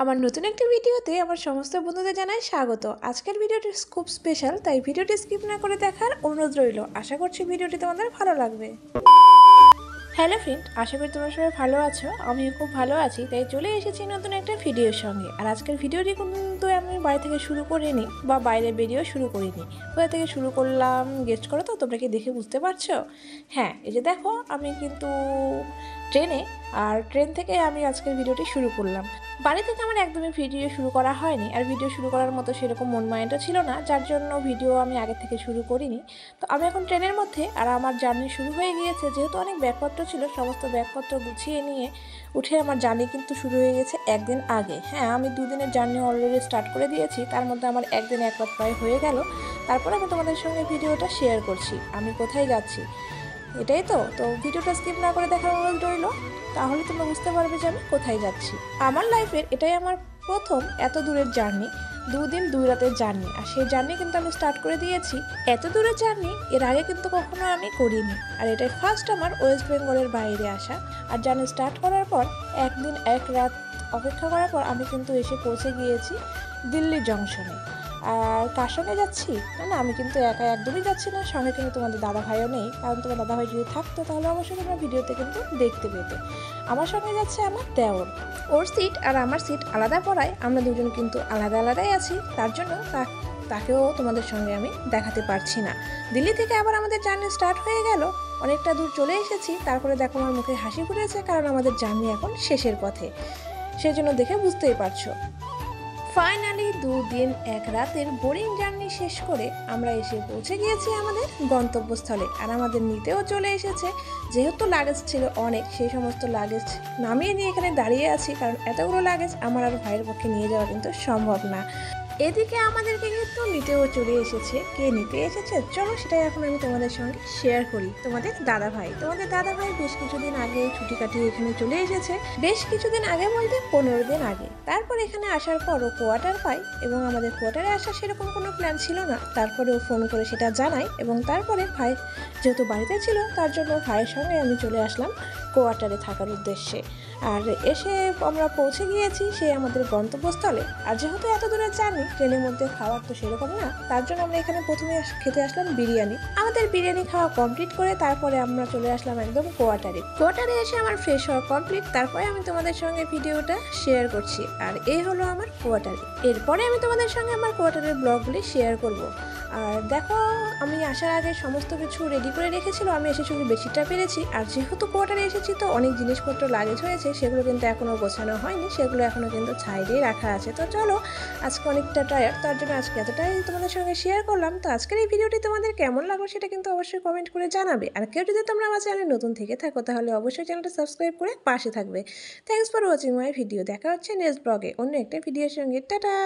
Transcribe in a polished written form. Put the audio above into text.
আমার নতুন একটা ভিডিওতে আমার সমস্ত বন্ধুদের জানাই স্বাগত। আজকের ভিডিওটি খুব স্পেশাল, তাই ভিডিওটি স্কিপ না করে দেখার অনুরোধ রইল। আশা করছি ভিডিওটি তোমাদের ভালো লাগবে। হ্যালো ফ্রেন্ড, আশা করি তোমরা সবাই ভালো আছো। আমিও খুব ভালো আছি, তাই চলে এসেছি নতুন একটা ভিডিওর সঙ্গে। আর আজকের ভিডিওটি কিন্তু আমি বাড়ি থেকে শুরু করিনি বা বাইরে বেরিয়েও শুরু করিনি। কোথা থেকে শুরু করলাম গেস্ট করো তো, তোমরা কি দেখে বুঝতে পারছো? হ্যাঁ, এই যে দেখো, আমি কিন্তু ট্রেনে, আর ট্রেন থেকে আমি আজকের ভিডিওটি শুরু করলাম। বাড়ি থেকে আমার একদমই ভিডিও শুরু করা হয়নি, আর ভিডিও শুরু করার মতো সেরকম মন মাইন্ডও ছিল না, যার জন্য ভিডিও আমি আগে থেকে শুরু করিনি। তো আমি এখন ট্রেনের মধ্যে, আর আমার জার্নি শুরু হয়ে গিয়েছে। যেহেতু অনেক ব্যাগপত্র ছিল, সমস্ত ব্যাগপত্র গুছিয়ে নিয়ে উঠে আমার জার্নি কিন্তু শুরু হয়ে গেছে একদিন আগে। হ্যাঁ, আমি দুদিনের জার্নি অলরেডি স্টার্ট করে দিয়েছি, তার মধ্যে আমার একদিন এক রাত প্রায় হয়ে গেল। তারপর আমি তোমাদের সঙ্গে ভিডিওটা শেয়ার করছি আমি কোথায় যাচ্ছি। এটাই তো ভিডিওটা স্কিপ না করে দেখার অনুরোধ রইল, তাহলে তোমরা বুঝতে পারবে যে আমি কোথায় যাচ্ছি। আমার লাইফের এটাই আমার প্রথম এত দূরের জার্নি, 2 দিন 2 রাতের জার্নি। আর সেই জার্নি কিন্তু আমি স্টার্ট করে দিয়েছি। এত দূরের জার্নি এর আগে কিন্তু কখনো আমি করিনি, আর এটাই ফার্স্ট আমার ওয়েস্ট বেঙ্গলের বাইরে আসা। আর জার্নি স্টার্ট করার পর একদিন এক রাত অপেক্ষা করার পর আমি কিন্তু এসে পৌঁছে গিয়েছি দিল্লি জংশনে। আর কার সঙ্গে যাচ্ছি? না, আমি কিন্তু একা একদমই যাচ্ছি না, সঙ্গে কিন্তু তোমাদের দাদাভাইও নেই। কারণ তোমার দাদাভাই যদি থাকতো তাহলে অবশ্যই তোমরা ভিডিওতে কিন্তু দেখতে পেতে। আমার সঙ্গে যাচ্ছে আমার দেওর। ওর সিট আর আমার সিট আলাদা পড়ায় আমরা দুজন কিন্তু আলাদা আলাদাই আছি, তার জন্য তাকেও তোমাদের সঙ্গে আমি দেখাতে পারছি না। দিল্লি থেকে আবার আমাদের জার্নি স্টার্ট হয়ে গেল, অনেকটা দূর চলে এসেছি। তারপরে দেখো আমার মুখে হাসি ফুটেছে, কারণ আমাদের জার্নি এখন শেষের পথে, সেজন্য দেখে বুঝতেই পারছো। ফাইনালি 2 দিন 1 রাতের বোরিং জার্নি শেষ করে আমরা এসে পৌঁছে গিয়েছি আমাদের গন্তব্যস্থলে। আর আমাদের নিতেও চলে এসেছে। যেহেতু লাগেজ ছিল অনেক, সেই সমস্ত লাগেজ নামিয়ে নিয়ে এখানে দাঁড়িয়ে আছি, কারণ এতগুলো লাগেজ আমার আর ভাইয়ের পক্ষে নিয়ে যাওয়া কিন্তু সম্ভব না। এদিকে আমাদেরকে কিন্তু নিতেও চলে এসেছে। কে নিতে এসেছে চলো সেটাই এখন আমি তোমাদের সঙ্গে শেয়ার করি। তোমাদের দাদাভাই বেশ কিছুদিন আগে ছুটি কাটিয়ে এখানে চলে এসেছে। বেশ কিছুদিন আগে বলতে 15 দিন আগে। তারপর এখানে আসার পর ও কোয়ার্টার পাই, এবং আমাদের কোয়ার্টারে আসার সেরকম কোনো প্ল্যান ছিল না। তারপরে ও ফোন করে সেটা জানায়, এবং তারপরে ভাই যেহেতু বাড়িতে ছিল, তার জন্য ভাইয়ের সঙ্গে আমি চলে আসলাম কোয়ার্টারে থাকার উদ্দেশ্যে। আর এসে আমরা পৌঁছে গিয়েছি সেই আমাদের গন্তব্যস্থলে। আর যেহেতু এত দূরের জার্নি, ট্রেনের মধ্যে খাওয়ার তো সেরকম না, তার জন্য আমরা এখানে প্রথমে খেতে আসলাম বিরিয়ানি। আমাদের বিরিয়ানি খাওয়া কমপ্লিট করে তারপরে আমরা চলে আসলাম একদম কোয়ার্টারে এসে আমার ফ্রেশ হওয়া কমপ্লিট। তারপরে আমি তোমাদের সঙ্গে ভিডিওটা শেয়ার করছি। আর এই হলো আমার কোয়ার্টারে। এরপরে আমি তোমাদের সঙ্গে আমার কোয়ার্টারের ব্লগগুলি শেয়ার করব। আর দেখো, আমি আসার আগে সমস্ত কিছু রেডি করে রেখেছিল, আমি এসে শুধু বেডশিটটা পেরেছি। আর যেহেতু কোয়ার্টারে এসেছি তো অনেক জিনিসপত্র লাগেজ হয়েছে, সেগুলো কিন্তু এখনও গোছানো হয়নি, সেগুলো এখনও কিন্তু সাইডেই রাখা আছে। তো চলো, আজকে অনেকটা টায়ার্ড, তার জন্য আজকে এতটাই তোমাদের সঙ্গে শেয়ার করলাম। তো আজকের এই ভিডিওটি তোমাদের কেমন লাগলো সেটা কিন্তু অবশ্যই কমেন্ট করে জানাবে। আর কেউ যদি তোমরা আমার চ্যানেলে নতুন থেকে থাকো তাহলে অবশ্যই চ্যানেলটা সাবস্ক্রাইব করে পাশে থাকবে। Thanks for watching my video. দেখা হচ্ছে নেক্সট ব্লগে অন্য একটা ভিডিওর সঙ্গে। টাটা।